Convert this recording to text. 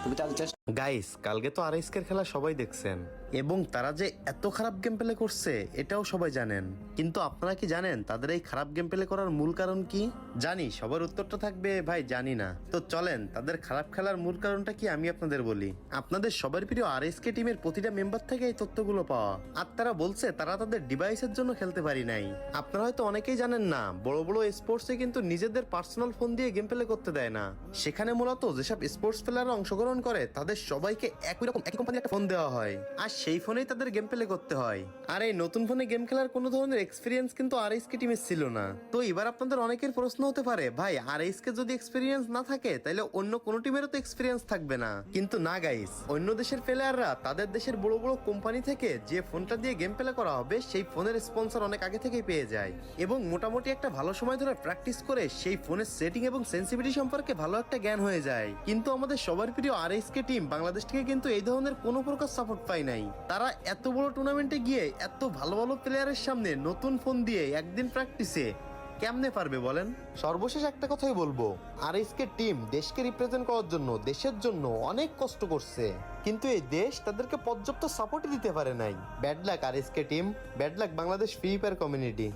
তুমি তাদের চেষ্টা। গাইস, কালকে তো আরএসকের খেলা সবাই দেখছেন এবং তারা যে এত খারাপ গেম প্লে করছে এটাও সবাই জানেন। কিন্তু আপনারা কি জানেন তাদের এই খারাপ গেম প্লে করার মূল কারণ কি? জানি সবার উত্তরটা থাকবে ভাই জানি না। তো চলেন তাদের খারাপ খেলার মূল কারণটা কি আমি আপনাদের বলি। আপনাদের সবার প্রিয় আরএসকে টিমের প্রতিটা মেম্বার থেকে এই তথ্যগুলো পাওয়া। আর তারা বলছে তারা তাদের ডিভাইসের জন্য খেলতে পারি নাই। আপনারা হয়তো অনেকেই জানেন না, বড় বড় স্পোর্টসে কিন্তু নিজেদের পার্সোনাল ফোন দিয়ে গেম প্লে করতে দেয় না। সেখানে মূলত যেসব স্পোর্টস প্লেয়াররা অংশগ্রহণ করে তাদের সবাইকে একই কোম্পানির একটা ফোন দেওয়া হয়, আর সেই ফোনেই তাদের গেম প্লে করতে হয়। আর এই নতুন ফোনে গেম খেলার কোনো ধরনের এক্সপিরিয়েন্স কিন্তু আরএসকে টিমের ছিল না। তো এবার আপনাদের অনেকের প্রশ্ন হতে পারে, ভাই আরএসকে যদি এক্সপিরিয়েন্স না থাকে তাহলে অন্য কোনো টিমেরও তো এক্সপিরিয়েন্স থাকবে না। কিন্তু না গাইস, অন্য দেশের প্লেয়াররা তাদের দেশের বড় বড় কোম্পানি থেকে যে ফোনটা দিয়ে গেম প্লে করা হবে সেই ফোনের স্পন্সর অনেক আগে থেকেই পেয়ে যায় এবং মোটামুটি একটা ভালো সময় ধরে প্র্যাকটিস করে সেই ফোনের সেটিং এবং সেন্সিটিভিটি সম্পর্কে ভালো একটা জ্ঞান হয়ে যায়। কিন্তু আমাদের সবার প্রিয় আরএসকে টিম বাংলাদেশ থেকে কিন্তু এই ধরনের কোনো প্রকার সাপোর্ট পায় নাই। তারা এত বড় টুর্নামেন্টে গিয়ে এত ভালো ভালো প্লেয়ারের সামনে নতুন ফোন দিয়ে একদিন প্র্যাকটিসে কেমনে পারবে বলেন? সর্বশেষ একটা কথাই বলবো, আরএসকে টিম দেশকে রিপ্রেজেন্ট করার জন্য দেশের জন্য অনেক কষ্ট করছে, কিন্তু এই দেশ তাদেরকে পর্যাপ্ত সাপোর্টই দিতে পারে নাই। Bad luck RSK team, bad luck Bangladesh free fire community.